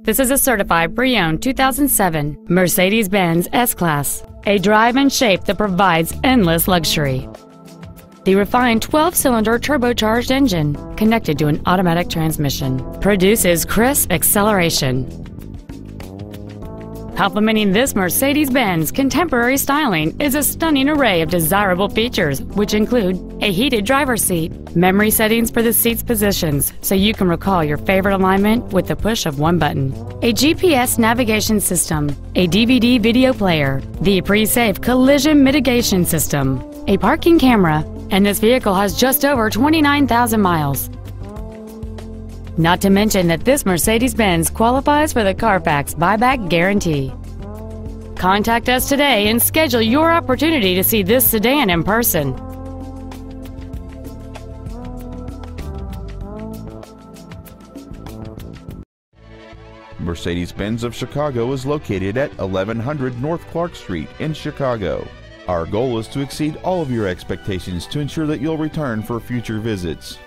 This is a certified pre-owned 2007 Mercedes-Benz S-Class, a drive and shape that provides endless luxury. The refined 12-cylinder turbocharged engine, connected to an automatic transmission, produces crisp acceleration. Complementing this Mercedes-Benz contemporary styling is a stunning array of desirable features, which include a heated driver's seat, memory settings for the seat's positions so you can recall your favorite alignment with the push of one button, a GPS navigation system, a DVD video player, the pre-safe collision mitigation system, a parking camera, and this vehicle has just over 29,000 miles. Not to mention that this Mercedes-Benz qualifies for the Carfax buyback guarantee. Contact us today and schedule your opportunity to see this sedan in person. Mercedes-Benz of Chicago is located at 1100 North Clark Street in Chicago. Our goal is to exceed all of your expectations to ensure that you'll return for future visits.